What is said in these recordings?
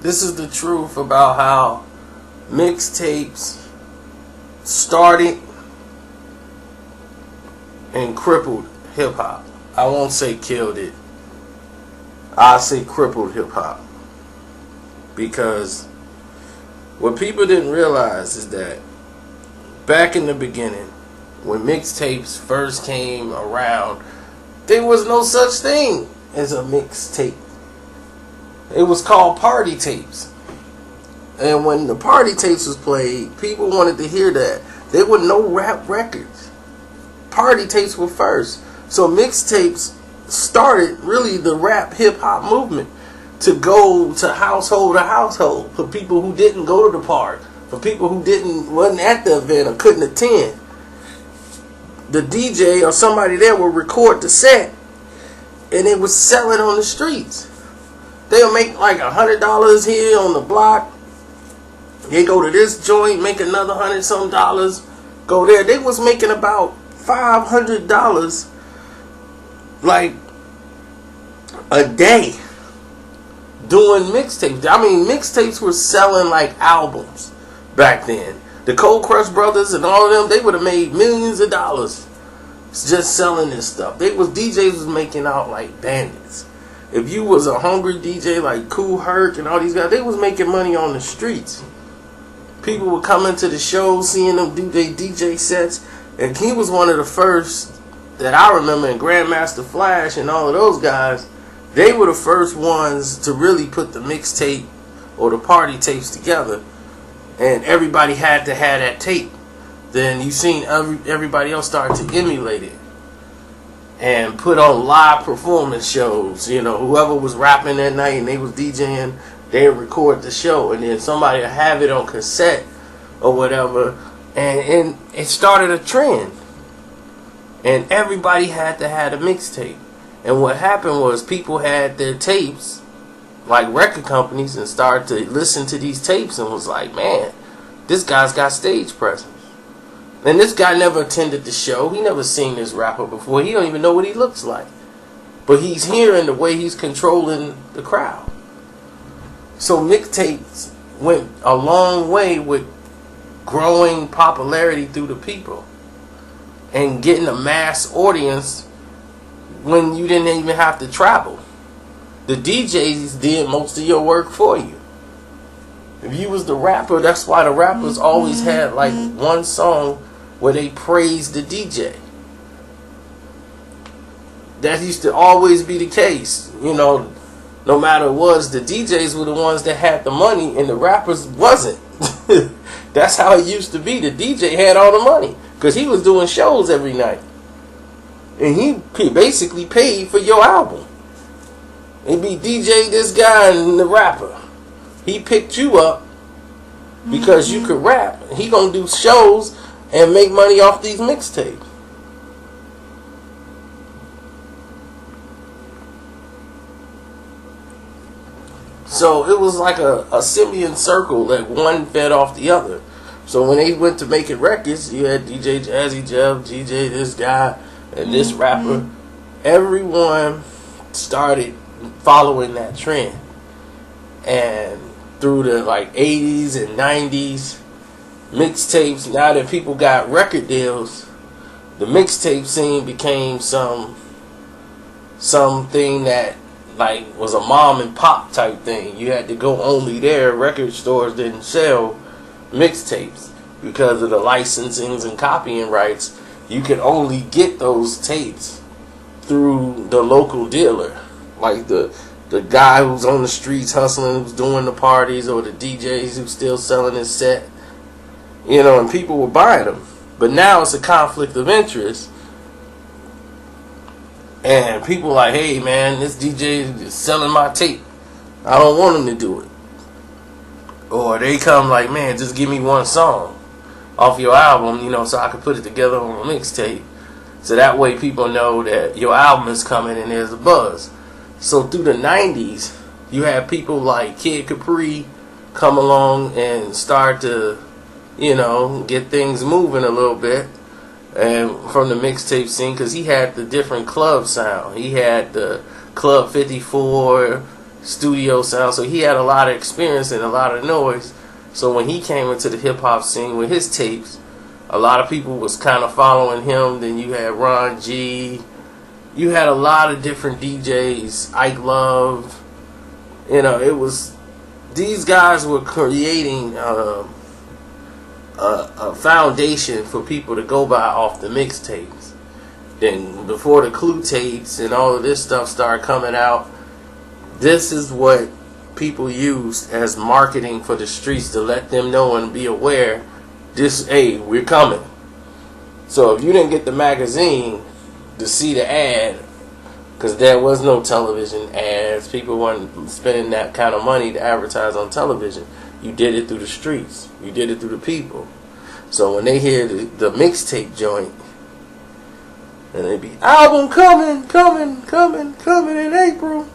This is the truth about how mixtapes started and crippled hip hop. I won't say killed it. I'll say crippled hip hop. Because what people didn't realize is that back in the beginning, when mixtapes first came around, there was no such thing as a mixtape. It was called party tapes. And when the party tapes was played, people wanted to hear that. There were no rap records. Party tapes were first. So mixtapes started really the rap hip hop movement, to go to household to household for people who didn't go to the party, for people who wasn't at the event or couldn't attend. The DJ or somebody there would record the set and they would sell it on the streets. They'll make like $100 here on the block. They go to this joint, make another $100-some, go there. They was making about $500 like a day doing mixtapes. I mean, mixtapes were selling like albums back then. The Cold Crush Brothers and all of them, they would have made millions of dollars just selling this stuff. DJs was making out like bandits. If you was a hungry DJ like Kool Herc and all these guys, they was making money on the streets. People would come into the shows, seeing them do their DJ sets, and he was one of the first that I remember, and Grandmaster Flash and all of those guys. They were the first ones to really put the mixtape or the party tapes together, and everybody had to have that tape. Then you seen everybody else start to emulate it and put on live performance shows. You know, whoever was rapping that night and they was DJing, they would record the show, and then somebody would have it on cassette or whatever, and it started a trend. And everybody had to have a mixtape. And what happened was people had their tapes, like record companies, and started to listen to these tapes and was like, man, this guy's got stage presence. And this guy never attended the show. He never seen this rapper before. He don't even know what he looks like. But he's hearing the way he's controlling the crowd. So mixtapes went a long way with growing popularity through the people and getting a mass audience when you didn't even have to travel. The DJs did most of your work for you. If you was the rapper, that's why the rappers always had like one song where they praised the DJ. That used to always be the case. You know, no matter what, the DJs were the ones that had the money and the rappers wasn't. That's how it used to be. The DJ had all the money because he was doing shows every night. And he basically paid for your album. It'd be DJ, this guy, and the rapper. He picked you up because you could rap. He gonna do shows and make money off these mixtapes. So it was like a simian circle that one fed off the other. So when they went to making records, you had DJ Jazzy Jeff, DJ this guy, and this rapper. Everyone started following that trend. And through the like 80s and 90s, mixtapes, now that people got record deals, the mixtape scene became something that like was a mom and pop type thing. You had to go only there. Record stores didn't sell mixtapes because of the licensings and copying rights. You could only get those tapes through the local dealer, like the guy who's on the streets hustling, who's doing the parties, or the DJs who's still selling his set. You know, and people were buying them. But now it's a conflict of interest. And people are like, hey man, this DJ is selling my tape. I don't want him to do it. Or they come like, man, just give me one song off your album, you know, so I can put it together on a mixtape. So that way people know that your album is coming and there's a buzz. So through the 90s, you had people like Kid Capri come along and start to, you know, get things moving a little bit. And from the mixtape scene, because he had the different club sound. He had the Club 54, studio sound. So he had a lot of experience and a lot of noise. So when he came into the hip hop scene with his tapes, a lot of people was kind of following him. Then you had Ron G. You had a lot of different DJs, Ike Love. You know, it was, these guys were creating a foundation for people to go by off the mixtapes. Then before the Clue tapes and all of this stuff started coming out, this is what people used as marketing for the streets to let them know and be aware, this, hey, we're coming. So if you didn't get the magazine to see the ad, because there was no television ads, people weren't spending that kind of money to advertise on television. You did it through the streets. You did it through the people. So when they hear the mixtape joint, and they be, album coming in April.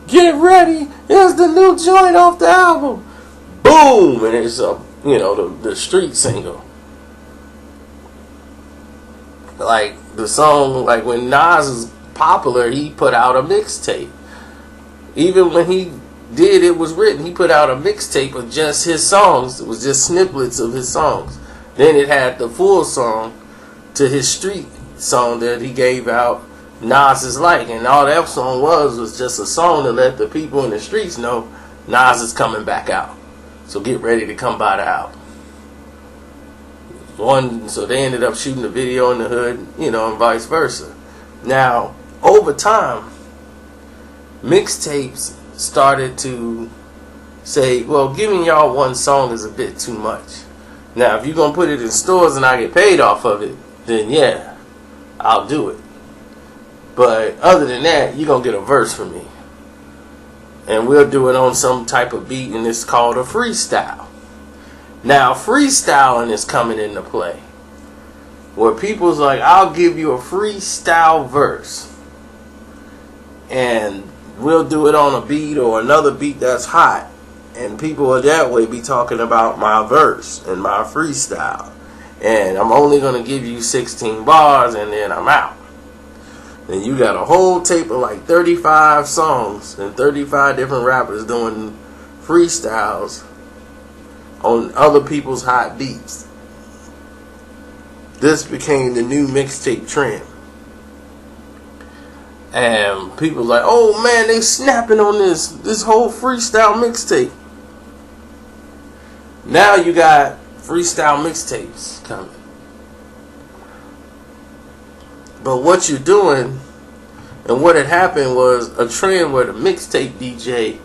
Get ready. Here's the new joint off the album. Boom, and it's the street single. Like the song, like when Nas was popular, he put out a mixtape. Even when he did It Was Written, he put out a mixtape of just his songs. It was just snippets of his songs. Then it had the full song to his street song that he gave out, Nas Is Like. And all that song was just a song to let the people in the streets know Nas is coming back out. So get ready to come by the album. So they ended up shooting the video in the hood, and vice versa. Now, over time, mixtapes started to say, well, giving y'all one song is a bit too much. Now, if you're going to put it in stores and I get paid off of it, then yeah, I'll do it. But other than that, you're going to get a verse from me. And we'll do it on some type of beat, and it's called a freestyle. Now, freestyling is coming into play. Where people's like, I'll give you a freestyle verse. And we'll do it on a beat or another beat that's hot. And people will that way be talking about my verse and my freestyle. And I'm only going to give you 16 bars and then I'm out. And you got a whole tape of like 35 songs and 35 different rappers doing freestyles on other people's hot beats. This became the new mixtape trend. And people like, oh man, they snapping on this whole freestyle mixtape. Now you got freestyle mixtapes coming. But what you're doing, and what had happened was a trend where the mixtape DJ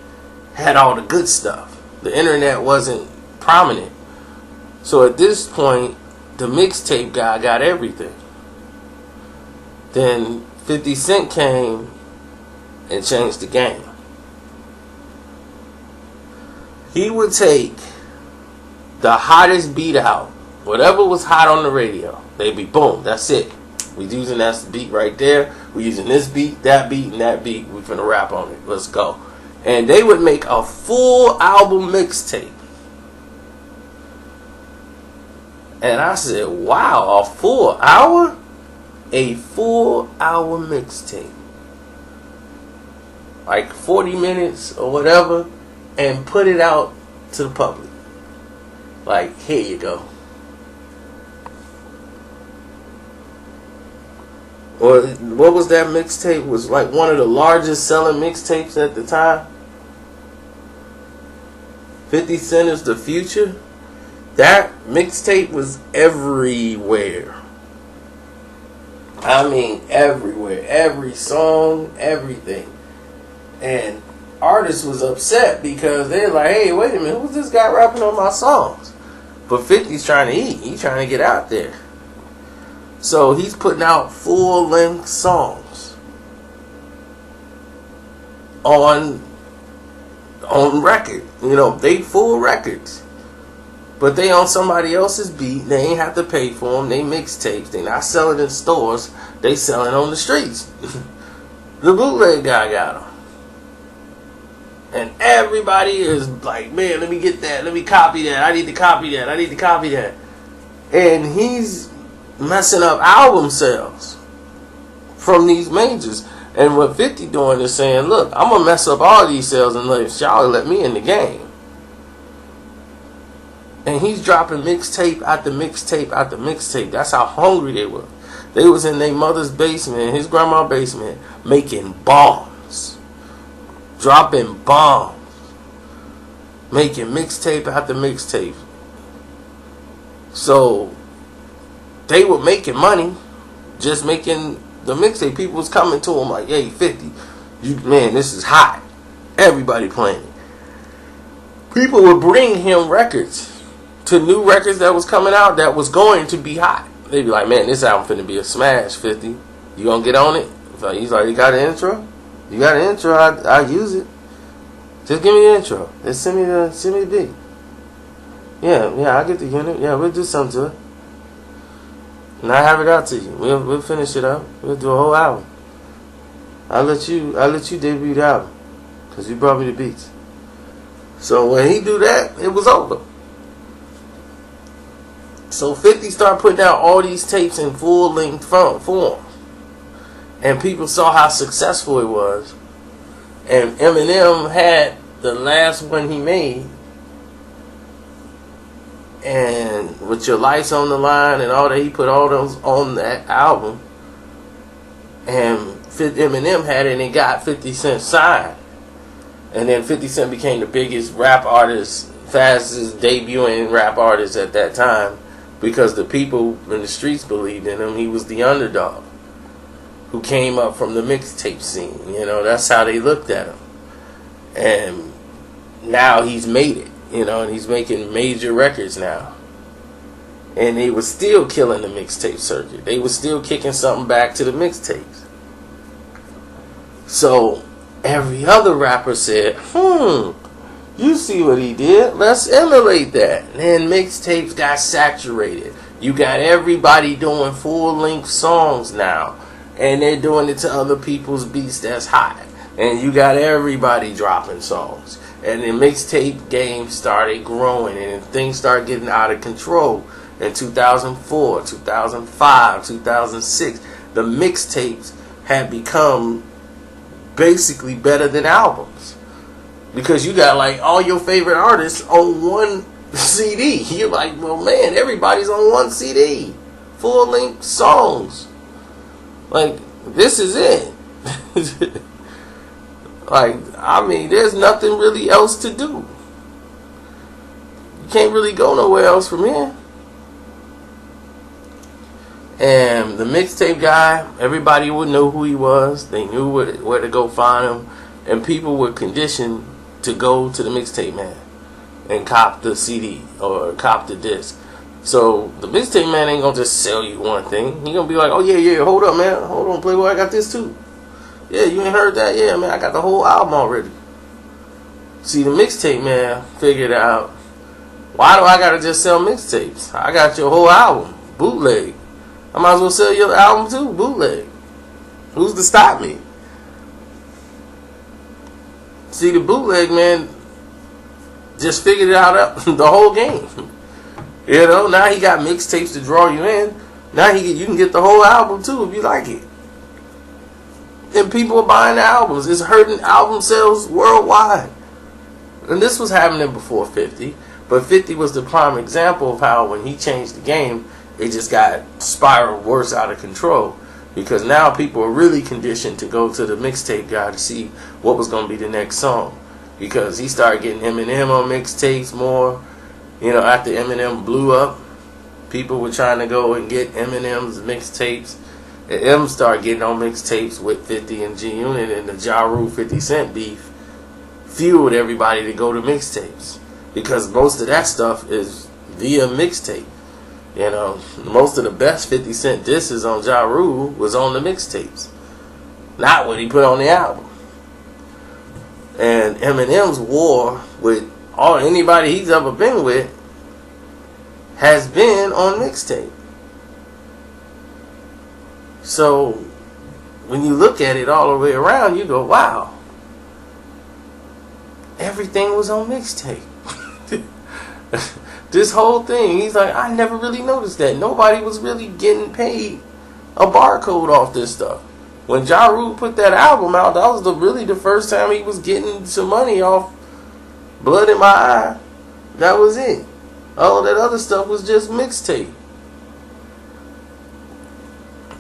had all the good stuff. The internet wasn't prominent. So at this point, the mixtape guy got everything. Then 50 Cent came and changed the game. He would take the hottest beat out, whatever was hot on the radio, they'd be boom, that's it. We using that beat right there. We using this beat, that beat, and that beat. We finna rap on it. Let's go. And they would make a full album mixtape. And I said, wow, a full hour? A full hour mixtape. Like 40 minutes or whatever. And put it out to the public. Like, here you go. Or what was that mixtape? Was like one of the largest selling mixtapes at the time. 50 Cent is the Future. That mixtape was everywhere. I mean everywhere. Every song, everything. And artists was upset because they're like, hey, wait a minute, who's this guy rapping on my songs? But 50's trying to eat. He's trying to get out there. So he's putting out full-length songs on record. They full records. But they on somebody else's beat. They ain't have to pay for them. They mixtapes. They not selling in stores. They selling on the streets. The bootleg guy got them. And everybody is like, man, let me get that. Let me copy that. I need to copy that. I need to copy that. And he's messing up album sales from these majors. And what 50 doing is saying, look, I'm gonna mess up all these sales unless y'all let me in the game. And he's dropping mixtape after mixtape after mixtape. That's how hungry they were. They was in their mother's basement, his grandma's basement, making bombs. Dropping bombs. Making mixtape after mixtape. So, they were making money, just making the mixtape. People was coming to him like, hey, 50, man, this is hot. Everybody playing it. People would bring him records to new records that was coming out that was going to be hot. They'd be like, man, this album finna be a smash, 50. You gonna get on it? He's like, you got an intro? You got an intro? I'll use it. Just give me the intro. Just send me the beat. Yeah, I'll get the unit. Yeah, we'll do something to it. And I'll have it out to you. We'll finish it up. We'll do a whole album. I'll let you debut the album. Because you brought me the beats. So when he do that, it was over. So 50 started putting out all these tapes in full-length form. And people saw how successful it was. And Eminem had the last one he made. And with Your Life's on the Line and all that, he put all those on that album. And Eminem had it and it got 50 Cent signed. And then 50 Cent became the biggest rap artist, fastest debuting rap artist at that time. Because the people in the streets believed in him. He was the underdog who came up from the mixtape scene. You know, that's how they looked at him. And now he's made it. You know, and he's making major records now. And he was still killing the mixtape circuit. They was still kicking something back to the mixtapes. So every other rapper said, you see what he did? Let's emulate that. And then mixtapes got saturated. You got everybody doing full-length songs now. And they're doing it to other people's beats that's hot. And you got everybody dropping songs. And the mixtape game started growing. And things started getting out of control. In 2004, 2005, 2006, the mixtapes had become basically better than albums. Because you got like all your favorite artists on one CD. You're like, well, man, everybody's on one CD. Full-length songs. Like, this is it. Like, I mean, there's nothing really else to do. You can't really go nowhere else from here. And the mixtape guy, everybody would know who he was. They knew where to go find him. And people were conditioned to go to the mixtape man and cop the CD or cop the disc. So the mixtape man ain't gonna just sell you one thing. He gonna be like, oh yeah, hold up, man. Hold on, Playboy, I got this too. Yeah, you ain't heard that? Yeah, man, I got the whole album already. See, the mixtape man figured out, why do I gotta just sell mixtapes? I got your whole album, bootleg. I might as well sell your album too, bootleg. Who's to stop me? See, the bootleg man just figured it out the whole game. You know, now he got mixtapes to draw you in. Now you can get the whole album too if you like it. And people are buying the albums. It's hurting album sales worldwide. And this was happening before 50. But 50 was the prime example of how when he changed the game, it just got spiraled worse out of control. Because now people are really conditioned to go to the mixtape guy to see what was going to be the next song. Because he started getting Eminem on mixtapes more. You know, after Eminem blew up, people were trying to go and get Eminem's mixtapes. And M started getting on mixtapes with 50 and G Unit, and the Ja Rule 50 Cent beef fueled everybody to go to mixtapes. Because most of that stuff is via mixtape. You know, most of the best 50 Cent disses on Ja Rule was on the mixtapes. Not what he put on the album. And Eminem's war with anybody he's ever been with has been on mixtape. So when you look at it all the way around, you go, wow, everything was on mixtape. This whole thing, he's like, I never really noticed that. Nobody was really getting paid a barcode off this stuff. When Ja Rule put that album out, that was really the first time he was getting some money off Blood in My Eye. That was it. All that other stuff was just mixtape.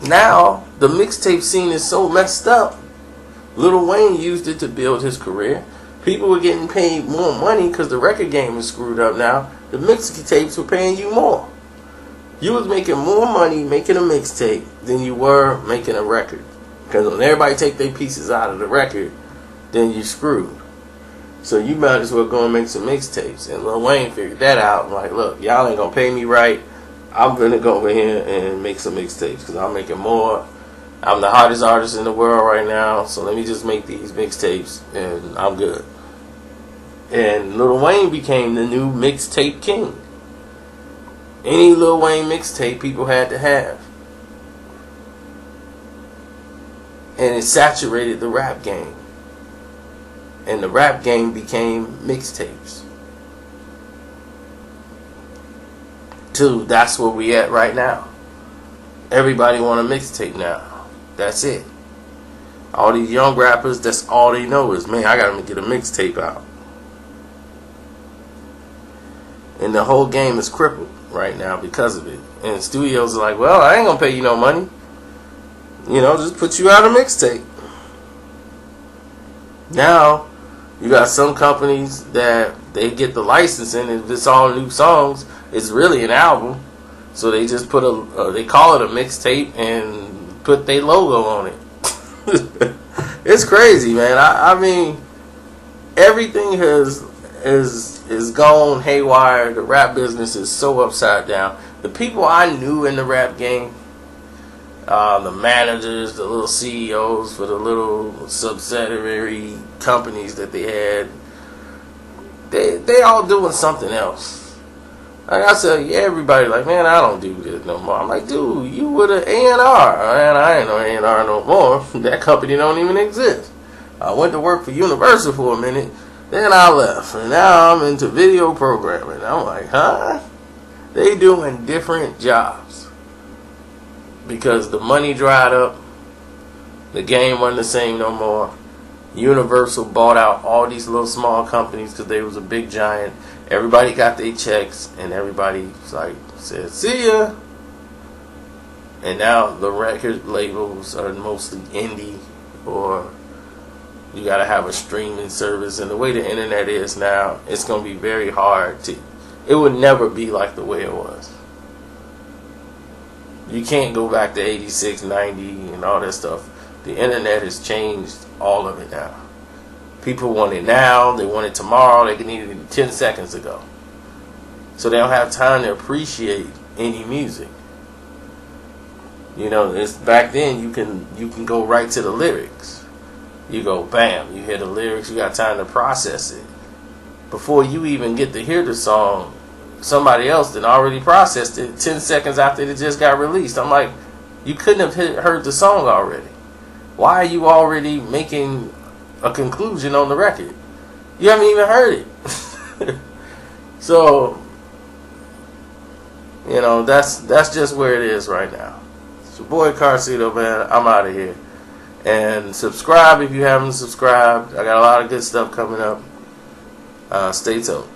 Now, the mixtape scene is so messed up. Lil Wayne used it to build his career. People were getting paid more money because the record game is screwed up now. The mixtapes were paying you more. You was making more money making a mixtape than you were making a record. Because when everybody take their pieces out of the record, then you screwed. So you might as well go and make some mixtapes. And Lil Wayne figured that out. I'm like, look, y'all ain't going to pay me right. I'm going to go over here and make some mixtapes because I'm making more. I'm the hottest artist in the world right now. So let me just make these mixtapes and I'm good. And Lil Wayne became the new mixtape king. Any Lil Wayne mixtape people had to have. And it saturated the rap game. And the rap game became mixtapes. Dude, that's where we at right now. Everybody want a mixtape now. That's it. All these young rappers, that's all they know is, man, I gotta get a mixtape out. And the whole game is crippled right now because of it. And studios are like, well, I ain't gonna pay you no money. You know, just put you out a mixtape. Now, you got some companies that they get the licensing, and if it's all new songs, it's really an album. So they just put they call it a mixtape and put their logo on it. It's crazy, man. I mean, everything is gone haywire. The rap business is so upside down. The people I knew in the rap game, the managers, the little CEOs for the little subsidiary companies that they had, they all doing something else. Like I said, yeah, everybody like, man, I don't do this no more. I'm like, dude, you were the A&R. Man, I ain't no A&R no more. That company don't even exist. I went to work for Universal for a minute, then I left, and now I'm into video programming. I'm like, huh? They doing different jobs because the money dried up. The game wasn't the same no more. Universal bought out all these little small companies because they was a big giant. Everybody got their checks, and everybody like said, see ya. And now the record labels are mostly indie, or you got to have a streaming service. And the way the internet is now, it's going to be very hard to, it would never be like the way it was. You can't go back to 86, 90 and all that stuff. The internet has changed all of it now. People want it now, they want it tomorrow, they can need it 10 seconds ago. So they don't have time to appreciate any music. You know, it's back then you can go right to the lyrics. You go bam, you hear the lyrics, you got time to process it. Before you even get to hear the song, somebody else that already processed it 10 seconds after it just got released. I'm like, you couldn't have heard the song already. Why are you already making a conclusion on the record? You haven't even heard it. So, you know, that's just where it is right now. It's your boy Carcito, man. I'm out of here. And subscribe if you haven't subscribed. I got a lot of good stuff coming up. Stay tuned.